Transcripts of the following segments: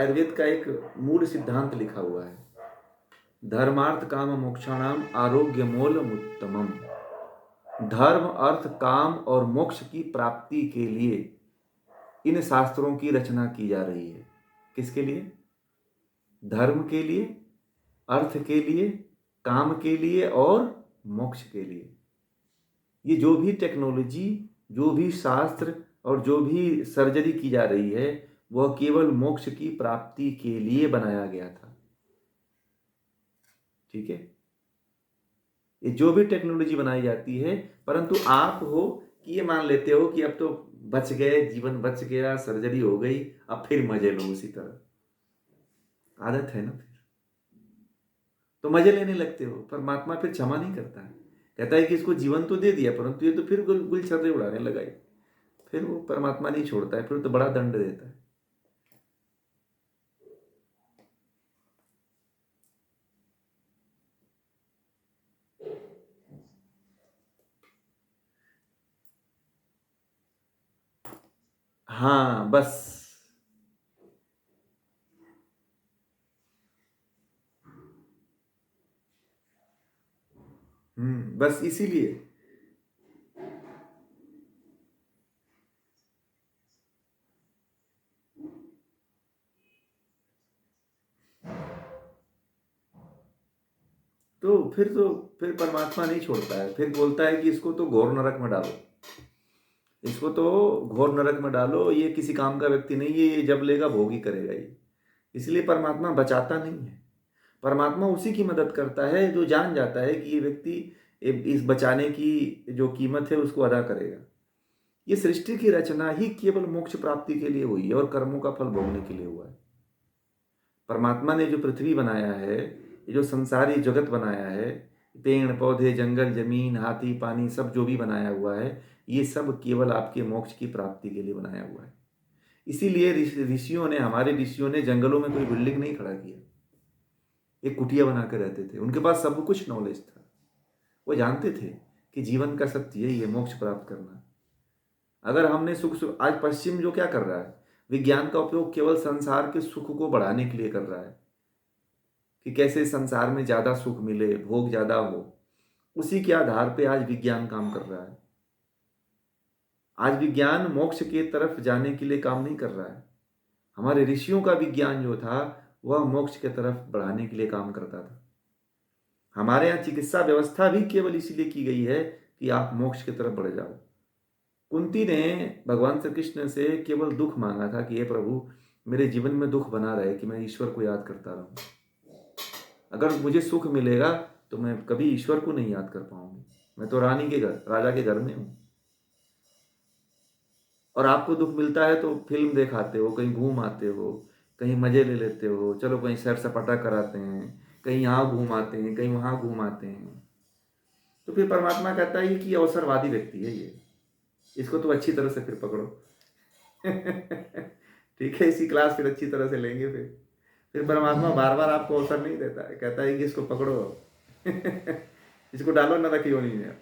आयुर्वेद का एक मूल सिद्धांत लिखा हुआ है, धर्मार्थ काम मोक्षाणाम आरोग्य मूलम उत्तमम। धर्म, अर्थ, काम और मोक्ष की प्राप्ति के लिए इन शास्त्रों की रचना की जा रही है। किसके लिए? धर्म के लिए, अर्थ के लिए, काम के लिए और मोक्ष के लिए। ये जो भी टेक्नोलॉजी, जो भी शास्त्र और जो भी सर्जरी की जा रही है, वह केवल मोक्ष की प्राप्ति के लिए बनाया गया था। ठीक है? ये जो भी टेक्नोलॉजी बनाई जाती है, परंतु आप हो कि ये मान लेते हो कि अब तो बच गए, जीवन बच गया, सर्जरी हो गई, अब फिर मजे लो उसी तरह। आदत है ना, फिर तो मजे लेने लगते हो। परमात्मा फिर क्षमा नहीं करता है, कहता है कि इसको जीवन तो दे दिया, परंतु ये तो फिर गुलछर्रे उड़ाने लगा ही। फिर वो परमात्मा नहीं छोड़ता है, फिर तो बड़ा दंड देता है। हाँ बस। बस इसीलिए। तो फिर परमात्मा नहीं छोड़ता है, फिर बोलता है कि इसको तो घोर नरक में डालो, इसको तो घोर नरक में डालो, ये किसी काम का व्यक्ति नहीं है, ये जब लेगा भोग ही करेगा ये। इसलिए परमात्मा बचाता नहीं है। परमात्मा उसी की मदद करता है जो जान जाता है कि ये व्यक्ति इस बचाने की जो कीमत है उसको अदा करेगा। ये सृष्टि की रचना ही केवल मोक्ष प्राप्ति के लिए हुई है और कर्मों का फल भोगने के लिए हुआ है। परमात्मा ने जो पृथ्वी बनाया है, ये जो संसारी जगत बनाया है, पेड़ पौधे, जंगल, जमीन, हाथी, पानी, सब जो भी बनाया हुआ है, ये सब केवल आपके मोक्ष की प्राप्ति के लिए बनाया हुआ है। इसीलिए ऋषियों ने, हमारे ऋषियों ने जंगलों में कोई बिल्डिंग नहीं खड़ा किया, एक कुटिया बना कर रहते थे। उनके पास सब कुछ नॉलेज था, वो जानते थे कि जीवन का सत्य यही है, मोक्ष प्राप्त करना। अगर हमने सुख आज पश्चिम जो क्या कर रहा है, विज्ञान का उपयोग केवल संसार के सुख को बढ़ाने के लिए कर रहा है कि कैसे संसार में ज्यादा सुख मिले, भोग ज्यादा हो। उसी के आधार पे आज विज्ञान काम कर रहा है। आज विज्ञान मोक्ष के तरफ जाने के लिए काम नहीं कर रहा है। हमारे ऋषियों का विज्ञान जो था वह मोक्ष के तरफ बढ़ाने के लिए काम करता था। हमारे यहाँ चिकित्सा व्यवस्था भी केवल इसीलिए की गई है कि आप मोक्ष की तरफ बढ़ जाओ। कुंती ने भगवान श्री कृष्ण से केवल दुख मांगा था कि हे प्रभु, मेरे जीवन में दुख बना रहे कि मैं ईश्वर को याद करता रहूं। अगर मुझे सुख मिलेगा तो मैं कभी ईश्वर को नहीं याद कर पाऊंगी। मैं तो रानी के घर, राजा के घर में हूं। और आपको दुख मिलता है तो फिल्म दिखाते हो, कहीं घूम आते हो, कहीं मजे ले लेते हो, चलो कहीं सैर सपाटा कराते हैं, कहीं यहाँ घूम आते हैं, कहीं वहां घूम आते हैं। तो फिर परमात्मा कहता है कि अवसरवादी व्यक्ति है ये, इसको तो अच्छी तरह से फिर पकड़ो। ठीक है, इसी क्लास फिर अच्छी तरह से लेंगे। फिर परमात्मा बार बार आपको अवसर नहीं देता है, कहता है कि इसको पकड़ो। इसको डालो नरक योनि में।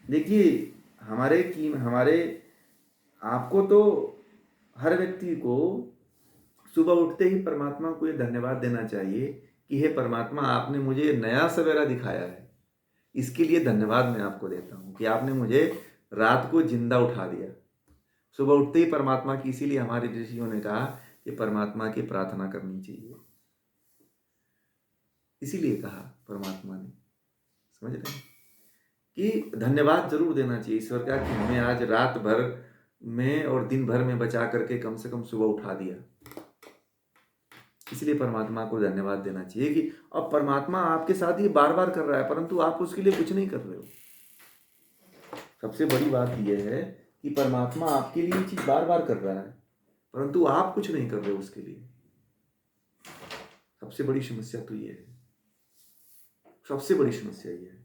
देखिए, हमारे आपको तो, हर व्यक्ति को सुबह उठते ही परमात्मा को ये धन्यवाद देना चाहिए कि हे परमात्मा, आपने मुझे नया सवेरा दिखाया है, इसके लिए धन्यवाद मैं आपको देता हूँ कि आपने मुझे रात को जिंदा उठा दिया। सुबह उठते ही परमात्मा की, इसीलिए हमारे ऋषियों ने कहा कि परमात्मा की प्रार्थना करनी चाहिए। इसीलिए कहा परमात्मा ने, समझ रहे हैं, कि धन्यवाद जरूर देना चाहिए ईश्वर का कि हमें आज रात भर में और दिन भर में बचा करके कम से कम सुबह उठा दिया। इसलिए परमात्मा को धन्यवाद देना चाहिए कि अब परमात्मा आपके साथ ये बार बार कर रहा है, परंतु आप उसके लिए कुछ नहीं कर रहे हो। सबसे बड़ी बात यह है कि परमात्मा आपके लिए ये चीज बार बार कर रहा है, परंतु आप कुछ नहीं कर रहे हो उसके लिए। सबसे बड़ी समस्या तो ये है, सबसे बड़ी समस्या ये है।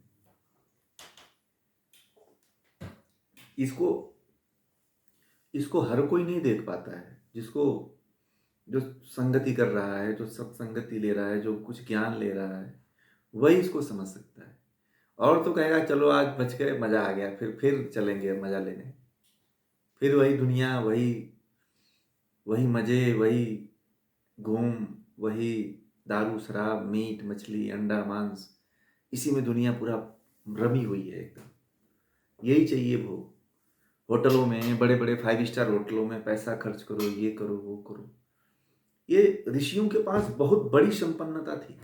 इसको हर कोई नहीं देख पाता है। जो संगति कर रहा है, जो सत्संगति ले रहा है, जो कुछ ज्ञान ले रहा है, वही इसको समझ सकता है। और तो कहेगा चलो आज बच गए, मजा आ गया, फिर चलेंगे मजा लेने, फिर वही दुनिया, वही वही मज़े, वही घूम, वही दारू शराब मीट मछली अंडा मांस, इसी में दुनिया पूरा रमी हुई है एकदम। यही चाहिए भोग। होटलों में, बड़े बड़े 5 स्टार होटलों में पैसा खर्च करो, ये करो वो करो। ये ऋषियों के पास बहुत बड़ी संपन्नता थी।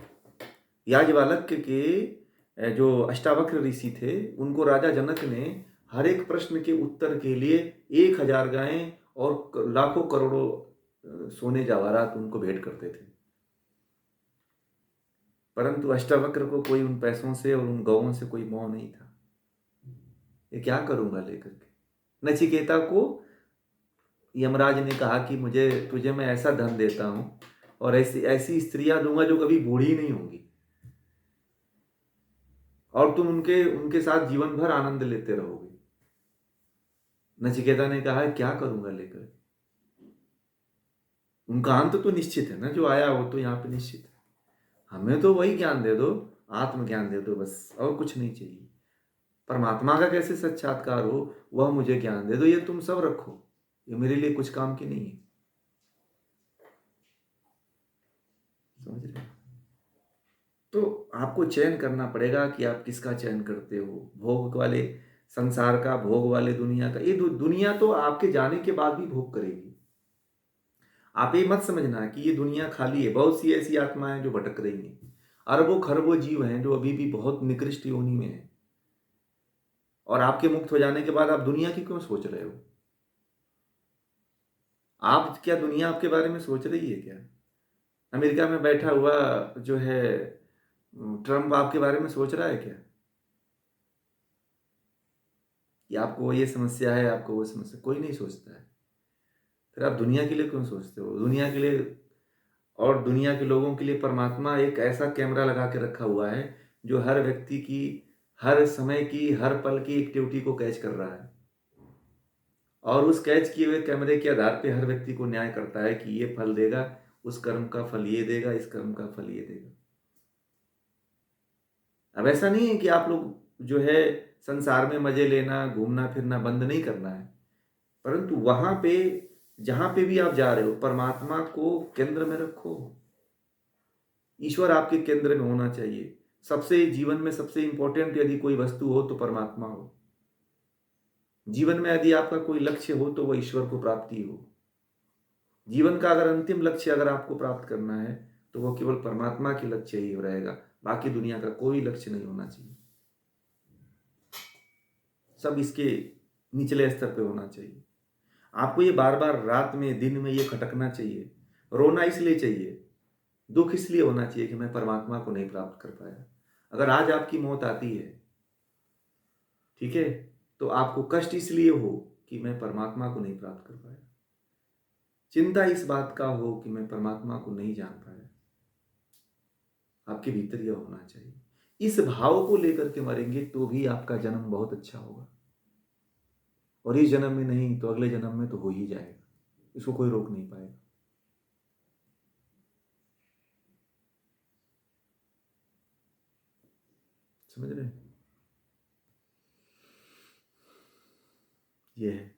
याज्ञवल्क्य के जो अष्टावक्र ऋषि थे, उनको राजा जनक ने हर एक प्रश्न के उत्तर के लिए 1000 गायें और लाखों करोड़ों सोने जवाहरात उनको भेंट करते थे। परंतु अष्टावक्र को कोई उन पैसों से और उन गौओं से कोई मोह नहीं था। ये क्या करूंगा लेकर के। नचिकेता को यमराज ने कहा कि मुझे तुझे मैं ऐसा धन देता हूं और ऐसी ऐसी स्त्रियां दूंगा जो कभी बूढ़ी नहीं होंगी, और तुम उनके उनके साथ जीवन भर आनंद लेते रहोगे। नचिकेता ने कहा क्या करूंगा लेकर। उनका अंत तो निश्चित है ना, जो आया वो तो यहाँ पे निश्चित है। हमें तो वही ज्ञान दे दो, आत्मज्ञान दे दो बस, और कुछ नहीं चाहिए। परमात्मा का कैसे साक्षात्कार हो वह मुझे ज्ञान दे दो, ये तुम सब रखो, ये मेरे लिए कुछ काम की नहीं है। समझ रहे? तो आपको चयन करना पड़ेगा कि आप किसका चयन करते हो। भोग वाले संसार का, भोग वाले दुनिया का। ये दुनिया तो आपके जाने के बाद भी भोग करेगी। आप ये मत समझना कि ये दुनिया खाली है। बहुत सी ऐसी आत्माएं जो भटक रही हैं, अरबों खरबों जीव हैं जो अभी भी बहुत निकृष्ट योनि में हैं। और आपके मुक्त हो जाने के बाद आप दुनिया की क्यों सोच रहे हो? आप क्या, दुनिया आपके बारे में सोच रही है क्या? अमेरिका में बैठा हुआ जो है ट्रम्प आपके बारे में सोच रहा है क्या कि आपको ये समस्या है, आपको वो समस्या? कोई नहीं सोचता है। फिर आप दुनिया के लिए क्यों सोचते हो? दुनिया के लिए और दुनिया के लोगों के लिए परमात्मा एक ऐसा कैमरा लगा के रखा हुआ है जो हर व्यक्ति की, हर समय की, हर पल की एक्टिविटी को कैच कर रहा है, और उस कैच किए हुए कैमरे के आधार पे हर व्यक्ति को न्याय करता है कि ये फल देगा, उस कर्म का फल ये देगा, इस कर्म का फल ये देगा। अब ऐसा नहीं है कि आप लोग जो है संसार में मजे लेना, घूमना फिरना बंद नहीं करना है, परंतु वहां पे जहां पे भी आप जा रहे हो परमात्मा को केंद्र में रखो। ईश्वर आपके केंद्र में होना चाहिए। सबसे जीवन में सबसे इंपॉर्टेंट यदि कोई वस्तु हो तो परमात्मा हो। जीवन में यदि आपका कोई लक्ष्य हो तो वह ईश्वर को प्राप्ति हो। जीवन का अगर अंतिम लक्ष्य अगर आपको प्राप्त करना है तो वह केवल परमात्मा के लक्ष्य ही रहेगा, बाकी दुनिया का कोई लक्ष्य नहीं होना चाहिए। सब इसके निचले स्तर पे होना चाहिए। आपको ये बार बार रात में दिन में ये खटकना चाहिए, रोना इसलिए चाहिए, दुख इसलिए होना चाहिए कि मैं परमात्मा को नहीं प्राप्त कर पाया। अगर आज आपकी मौत आती है, ठीक है, तो आपको कष्ट इसलिए हो कि मैं परमात्मा को नहीं प्राप्त कर पाया। चिंता इस बात का हो कि मैं परमात्मा को नहीं जान पाया। आपके भीतर यह होना चाहिए। इस भाव को लेकर के मरेंगे तो भी आपका जन्म बहुत अच्छा होगा, और इस जन्म में नहीं तो अगले जन्म में तो हो ही जाएगा। इसको कोई रोक नहीं पाएगा। समझ रहे हैं? ये है।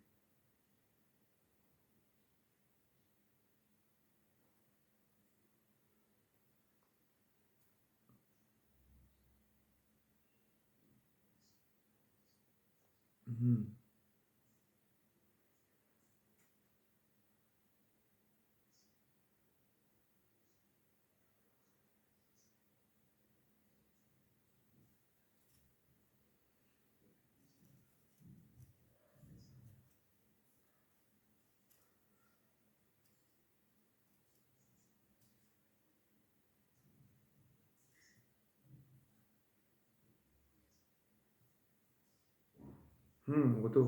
हम्म। वो तो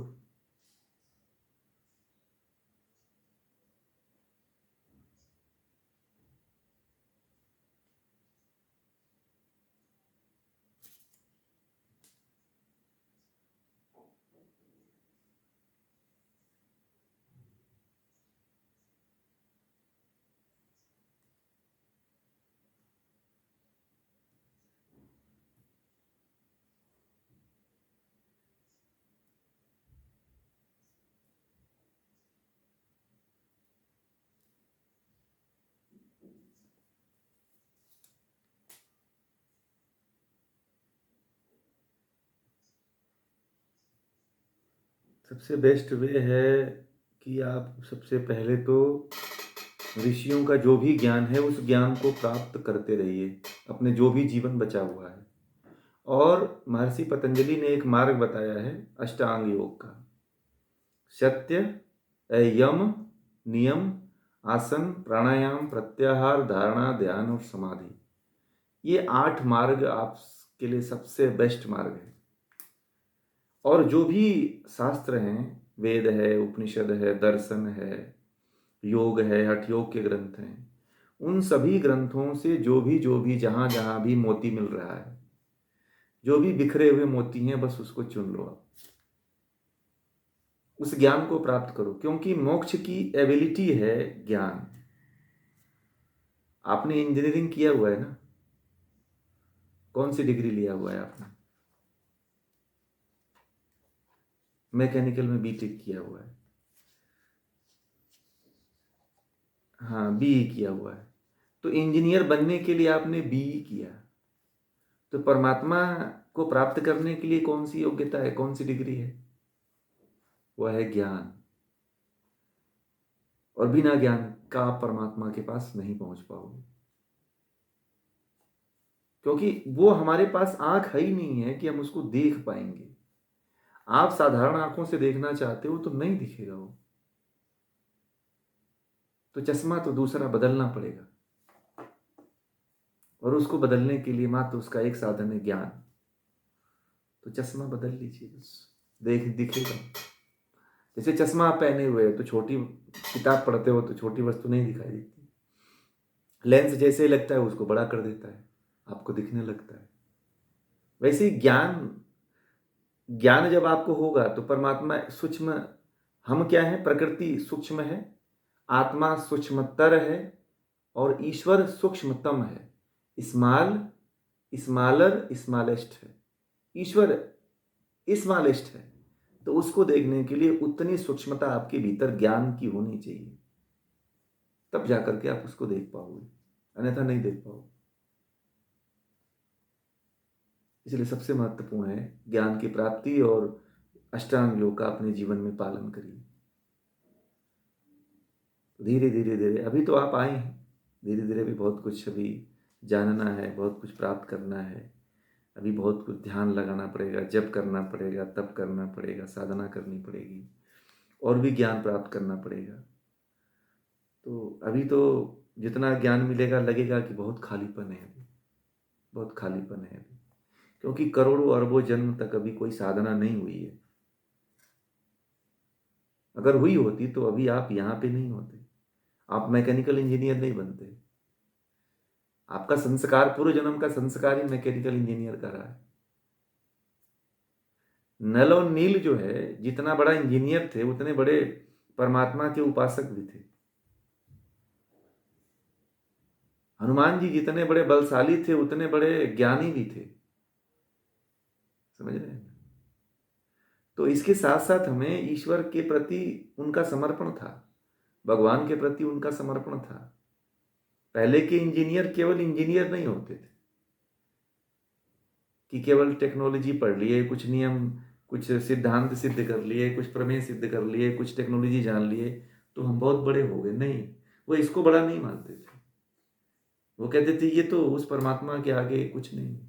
सबसे बेस्ट वे है कि आप सबसे पहले तो ऋषियों का जो भी ज्ञान है उस ज्ञान को प्राप्त करते रहिए, अपने जो भी जीवन बचा हुआ है। और महर्षि पतंजलि ने एक मार्ग बताया है अष्टांग योग का। सत्य, यम, नियम, आसन, प्राणायाम, प्रत्याहार, धारणा, ध्यान और समाधि। ये 8 मार्ग आपके लिए सबसे बेस्ट मार्ग है। और जो भी शास्त्र हैं, वेद है, उपनिषद है, दर्शन है, योग है, हठ योग के ग्रंथ हैं, उन सभी ग्रंथों से जो भी जहाँ जहाँ भी मोती मिल रहा है, जो भी बिखरे हुए मोती हैं, बस उसको चुन लो आप, उस ज्ञान को प्राप्त करो। क्योंकि मोक्ष की एबिलिटी है ज्ञान। आपने इंजीनियरिंग किया हुआ है ना? कौन सी डिग्री लिया हुआ है आपने? मैकेनिकल में बीटेक किया हुआ है। हाँ, बीई किया हुआ है। तो इंजीनियर बनने के लिए आपने बीई किया। तो परमात्मा को प्राप्त करने के लिए कौन सी योग्यता है, कौन सी डिग्री है? वह है ज्ञान। और बिना ज्ञान का आप परमात्मा के पास नहीं पहुंच पाओगे, क्योंकि वो हमारे पास आंख है ही नहीं है कि हम उसको देख पाएंगे। आप साधारण आंखों से देखना चाहते हो तो नहीं दिखेगा वो, तो चश्मा तो दूसरा बदलना पड़ेगा। और उसको बदलने के लिए मात्र उसका एक साधन है ज्ञान। तो चश्मा बदल लीजिए, बस दिखेगा। जैसे चश्मा आप पहने हुए हो तो छोटी किताब पढ़ते हो तो छोटी वस्तु नहीं दिखाई देती। लेंस जैसे ही लगता है उसको बड़ा कर देता है, आपको दिखने लगता है। वैसे ही ज्ञान जब आपको होगा तो परमात्मा सूक्ष्म, हम क्या है, प्रकृति सूक्ष्म है, आत्मा सूक्ष्मतर है और ईश्वर सूक्ष्मतम है। स्मॉल, स्मॉलर, स्मॉलेस्ट है। ईश्वर स्मॉलेस्ट है। तो उसको देखने के लिए उतनी सूक्ष्मता आपके भीतर ज्ञान की होनी चाहिए, तब जाकर के आप उसको देख पाओगे, अन्यथा नहीं देख पाओगे। इसलिए सबसे महत्वपूर्ण है ज्ञान की प्राप्ति, और अष्टांग योग का अपने जीवन में पालन करिए। धीरे धीरे धीरे अभी तो आप आए हैं, धीरे धीरे भी बहुत कुछ अभी जानना है, बहुत कुछ प्राप्त करना है। अभी बहुत कुछ ध्यान लगाना पड़ेगा, जप करना पड़ेगा, तप करना पड़ेगा, साधना करनी पड़ेगी, और भी ज्ञान प्राप्त करना पड़ेगा। तो अभी तो जितना ज्ञान मिलेगा लगेगा कि बहुत खालीपन है अभी, बहुत खालीपन है अभी, क्योंकि करोड़ों अरबों जन्म तक अभी कोई साधना नहीं हुई है। अगर हुई होती तो अभी आप यहाँ पे नहीं होते, आप मैकेनिकल इंजीनियर नहीं बनते। आपका संस्कार, पूर्व जन्म का संस्कार ही मैकेनिकल इंजीनियर का रहा है। नल और नील जो है, जितना बड़ा इंजीनियर थे उतने बड़े परमात्मा के उपासक भी थे। हनुमान जी जितने बड़े बलशाली थे उतने बड़े ज्ञानी भी थे। समझ रहे हैं? तो इसके साथ साथ हमें ईश्वर के प्रति उनका समर्पण था, भगवान के प्रति उनका समर्पण था। पहले के इंजीनियर केवल इंजीनियर नहीं होते थे कि केवल टेक्नोलॉजी पढ़ लिए, कुछ नियम, कुछ सिद्धांत सिद्ध कर लिए, कुछ प्रमेय सिद्ध कर लिए, कुछ टेक्नोलॉजी जान लिए तो हम बहुत बड़े हो गए। नहीं, वो इसको बड़ा नहीं मानते थे। वो कहते थे ये तो उस परमात्मा के आगे कुछ नहीं।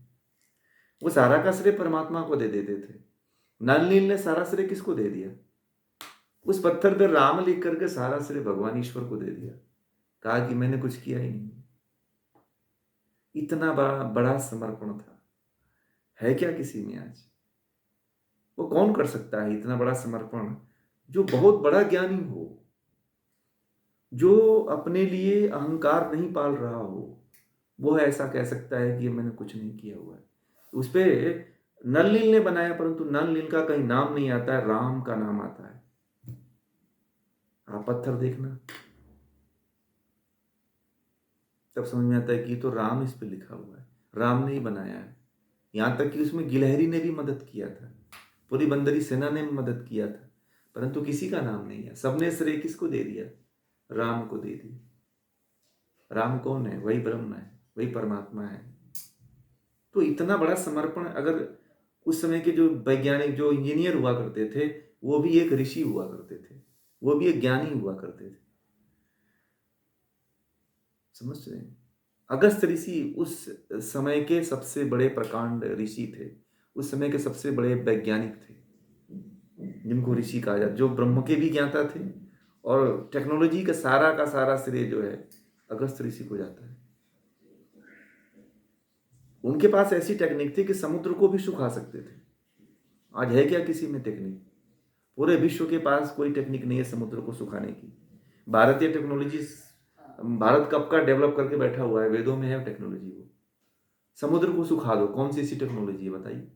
वो सारा का श्रेय परमात्मा को दे देते थे। नल नील ने सारा श्रेय किसको दे दिया? उस पत्थर पर राम लिख करके सारा श्रेय भगवान ईश्वर को दे दिया, कहा कि मैंने कुछ किया ही नहीं। इतना बड़ा बड़ा समर्पण था, है क्या किसी में आज? वो कौन कर सकता है इतना बड़ा समर्पण, जो बहुत बड़ा ज्ञानी हो, जो अपने लिए अहंकार नहीं पाल रहा हो, वो ऐसा कह सकता है कि मैंने कुछ नहीं किया हुआ है। उस पे नल नील ने बनाया, परंतु नल नील का कहीं नाम नहीं आता है, राम का नाम आता है। आप पत्थर देखना, तब समझ में आता है कि ये तो राम इस पे लिखा हुआ है, राम ने ही बनाया है। यहां तक कि उसमें गिलहरी ने भी मदद किया था, पूरी बंदरी सेना ने मदद किया था, परंतु किसी का नाम नहीं है। सबने श्रेय किसको दे दिया? राम को दे दिया। राम कौन है? वही ब्रह्म है, वही परमात्मा है। तो इतना बड़ा समर्पण, अगर उस समय के जो वैज्ञानिक, जो इंजीनियर हुआ करते थे, वो भी एक ऋषि हुआ करते थे, वो भी एक ज्ञानी हुआ करते थे। समझ रहे हैं? अगस्त्य ऋषि उस समय के सबसे बड़े प्रकांड ऋषि थे, उस समय के सबसे बड़े वैज्ञानिक थे, जिनको ऋषि कहा जाता, जो ब्रह्म के भी ज्ञाता थे, और टेक्नोलॉजी का सारा श्रेय जो है अगस्त्य ऋषि को जाता है। उनके पास ऐसी टेक्निक थी कि समुद्र को भी सुखा सकते थे। आज है क्या किसी में टेक्निक? पूरे विश्व के पास कोई टेक्निक नहीं है समुद्र को सुखाने की। भारतीय टेक्नोलॉजी, भारत कब का डेवलप करके बैठा हुआ है, वेदों में है टेक्नोलॉजी। वो समुद्र को सुखा दो, कौन सी ऐसी टेक्नोलॉजी है बताइए?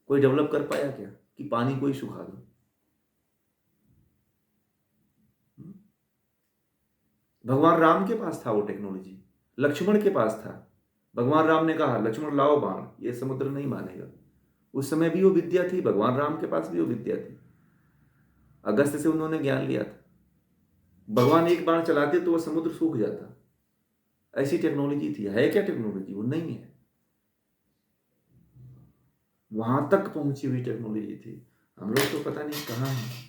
कोई डेवलप कर पाया क्या कि पानी को ही सुखा दो? भगवान राम के पास था वो टेक्नोलॉजी, लक्ष्मण के पास था। भगवान राम ने कहा लक्ष्मण लाओ बाण, ये समुद्र नहीं मानेगा। उस समय भी वो विद्या थी, भगवान राम के पास भी वो विद्या थी। अगस्त से उन्होंने ज्ञान लिया था। भगवान एक बाण चलाते तो वह समुद्र सूख जाता। ऐसी टेक्नोलॉजी थी। है क्या टेक्नोलॉजी? वो नहीं है। वहां तक पहुंची हुई टेक्नोलॉजी थी। हम लोग तो पता नहीं कहाँ है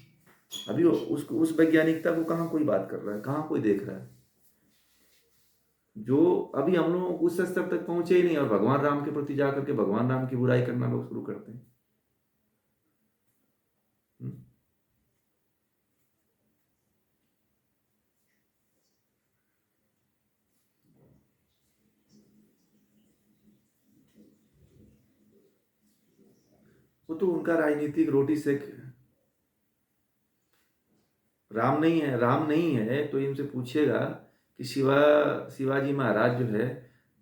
अभी। उस वैज्ञानिकता को कहाँ कोई बात कर रहा है, कहाँ कोई देख रहा है? जो अभी हम लोग उस स्तर तक पहुंचे ही नहीं, और भगवान राम के प्रति जाकर के भगवान राम की बुराई करना लोग शुरू करते हैं। वो तो उनका राजनीतिक रोटी सेक। राम नहीं है, राम नहीं है तो इनसे पूछिएगा कि शिवाजी महाराज जो है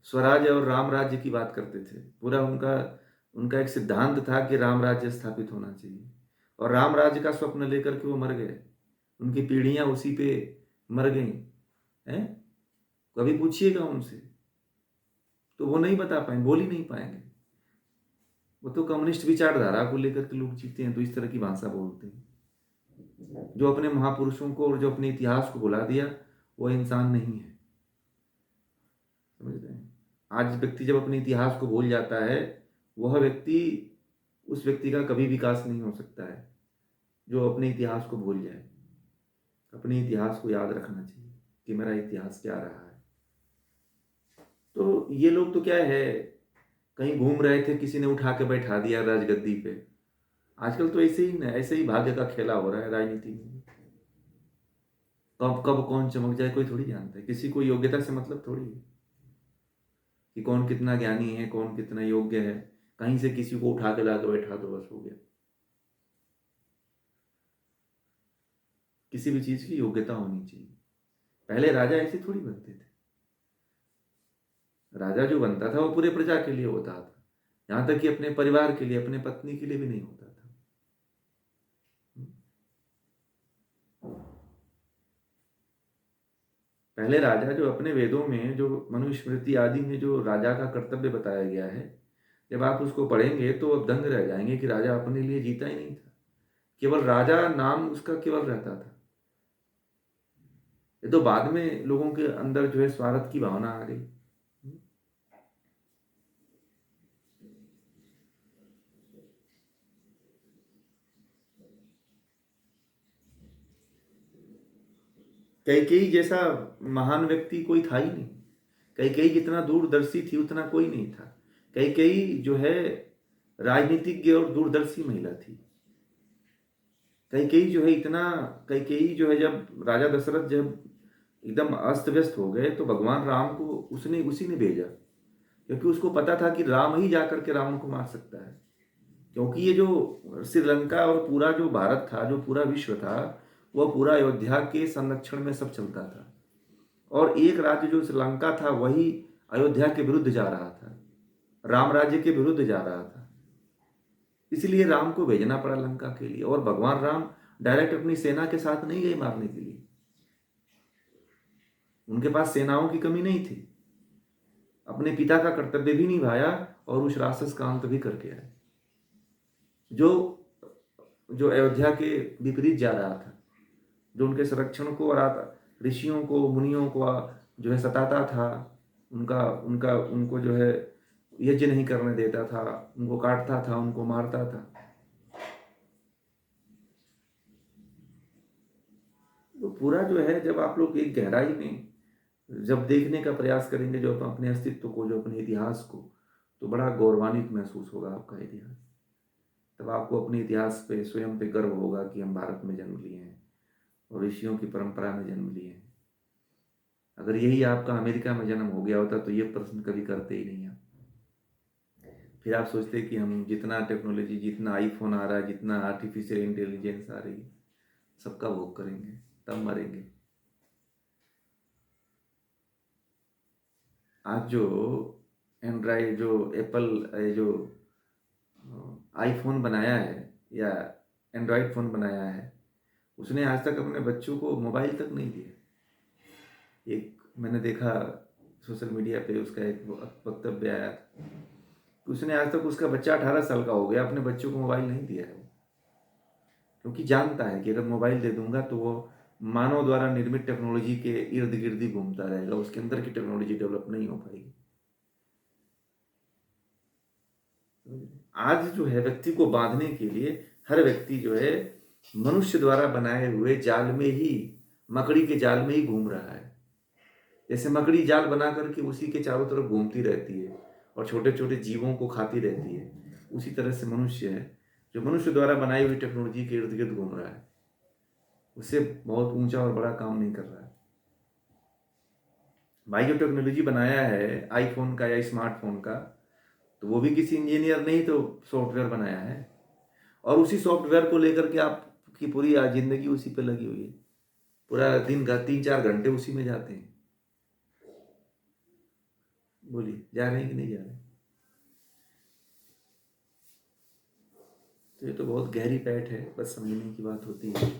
स्वराज और राम राज्य की बात करते थे। पूरा उनका उनका एक सिद्धांत था कि राम राज्य स्थापित होना चाहिए, और राम राज्य का स्वप्न लेकर के वो मर गए। उनकी पीढ़ियां उसी पे मर गई हैं। कभी पूछिएगा उनसे तो वो नहीं बता पाएंगे, बोल ही नहीं पाएंगे। वो तो कम्युनिस्ट विचारधारा को लेकर के लोग जीते हैं, तो इस तरह की भाषा बोलते हैं। जो अपने महापुरुषों को और जो अपने इतिहास को भुला दिया वो इंसान नहीं है। समझ रहे हैं? आज व्यक्ति जब अपने इतिहास को भूल जाता है, वह व्यक्ति, उस व्यक्ति का कभी विकास नहीं हो सकता है जो अपने इतिहास को भूल जाए। अपने इतिहास को याद रखना चाहिए कि मेरा इतिहास क्या रहा है। तो ये लोग तो क्या है, कहीं घूम रहे थे, किसी ने उठा के बैठा दिया राजगद्दी पे। आजकल तो ऐसे ही भाग्य का खेला हो रहा है राजनीति में। कब कब कौन चमक जाए कोई थोड़ी जानता है। किसी को योग्यता से मतलब थोड़ी है कि कौन कितना ज्ञानी है, कौन कितना योग्य है। कहीं से किसी को उठा के ला के बैठा दो, बस हो गया। किसी भी चीज की योग्यता होनी चाहिए। पहले राजा ऐसे थोड़ी बनते थे। राजा जो बनता था वो पूरे प्रजा के लिए होता था, यहां तक कि अपने परिवार के लिए, अपने पत्नी के लिए भी नहीं होता था। पहले राजा जो अपने वेदों में, जो मनुस्मृति आदि में जो राजा का कर्तव्य बताया गया है, जब आप उसको पढ़ेंगे तो अब दंग रह जाएंगे कि राजा अपने लिए जीता ही नहीं था। केवल राजा नाम उसका केवल रहता था। ये तो बाद में लोगों के अंदर जो है स्वार्थ की भावना आ गई। कैकेयी जैसा महान व्यक्ति कोई था ही नहीं। कैकेयी जितना दूरदर्शी थी उतना कोई नहीं था। कैकेयी जो है राजनीतिज्ञ और दूरदर्शी महिला थी। कैकेयी जो है इतना, कैकेयी जो है जब राजा दशरथ जब एकदम अस्त व्यस्त हो गए तो भगवान राम को उसी ने भेजा, क्योंकि उसको पता था कि राम ही जाकर के रावण को मार सकता है। क्योंकि ये जो श्रीलंका और पूरा जो भारत था, जो पूरा विश्व था, वह पूरा अयोध्या के संरक्षण में सब चलता था। और एक राज्य जो श्रीलंका था वही अयोध्या के विरुद्ध जा रहा था, राम राज्य के विरुद्ध जा रहा था। इसलिए राम को भेजना पड़ा लंका के लिए। और भगवान राम डायरेक्ट अपनी सेना के साथ नहीं गए मारने के लिए। उनके पास सेनाओं की कमी नहीं थी। अपने पिता का कर्तव्य भी निभाया और उस राक्षस का अंत भी करके आए, जो जो अयोध्या के विपरीत जा रहा था, जो उनके संरक्षण को और ऋषियों को, मुनियों को जो है सताता था। उनका उनका उनको जो है यज्ञ नहीं करने देता था, उनको काटता था, उनको मारता था। पूरा जो है, जब आप लोग एक गहराई में जब देखने का प्रयास करेंगे जो अपने अस्तित्व को, जो अपने इतिहास को, तो बड़ा गौरवान्वित महसूस होगा आपका इतिहास। तब आपको अपने इतिहास पे, स्वयं पे गर्व होगा कि हम भारत में जन्म लिए हैं और ऋषियों की परंपरा में जन्म लिए हैं। अगर यही आपका अमेरिका में जन्म हो गया होता तो ये प्रश्न कभी करते ही नहीं आप। फिर आप सोचते कि हम जितना टेक्नोलॉजी, जितना आईफोन आ रहा है, जितना आर्टिफिशियल इंटेलिजेंस आ रही है, सबका भोग करेंगे, तब मरेंगे। आज जो एंड्रॉयड, जो एप्पल, जो आईफोन बनाया है या एंड्रॉयड फ़ोन बनाया है, उसने आज तक अपने बच्चों को मोबाइल तक नहीं दिया। एक मैंने देखा सोशल मीडिया पे, उसका एक वक्तव्य आया था, उसने आज तक, उसका बच्चा 18 साल का हो गया, अपने बच्चों को मोबाइल नहीं दिया है, क्योंकि जानता है कि अगर मोबाइल दे दूंगा तो वो मानव द्वारा निर्मित टेक्नोलॉजी के इर्द गिर्द ही घूमता रहेगा, उसके अंदर की टेक्नोलॉजी डेवलप नहीं हो पाएगी। आज जो है, व्यक्ति को बांधने के लिए हर व्यक्ति जो है मनुष्य द्वारा बनाए हुए जाल में ही, मकड़ी के जाल में ही घूम रहा है। जैसे मकड़ी जाल बना करके उसी के चारों तरफ घूमती रहती है और छोटे छोटे जीवों को खाती रहती है, उसी तरह से मनुष्य है जो मनुष्य द्वारा बनाई हुई टेक्नोलॉजी के इर्द गिर्द घूम रहा है, उससे बहुत ऊंचा और बड़ा काम नहीं कर रहा है। भाई जो टेक्नोलॉजी बनाया है आईफोन का या स्मार्टफोन का, तो वो भी किसी इंजीनियर ने ही तो सॉफ्टवेयर बनाया है, और उसी सॉफ्टवेयर को लेकर के आपकी पूरी जिंदगी उसी पे लगी हुई है। पूरा दिन का 3-4 घंटे उसी में जाते हैं। बोलिए, जा रहे हैं कि नहीं जा रहे? तो ये तो बहुत गहरी पैठ है, बस समझने की बात होती है,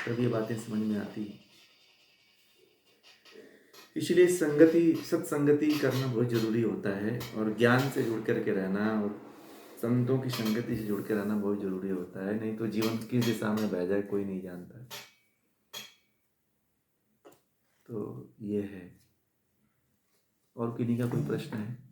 तब ये बातें समझ में आती है। इसलिए संगति, सत्संगति करना बहुत जरूरी होता है, और ज्ञान से जुड़ करके रहना और संतों की संगति से जुड़ के रहना बहुत जरूरी होता है, नहीं तो जीवन किस दिशा में बह जाए कोई नहीं जानता। तो ये है। और किन्हीं का कोई प्रश्न है?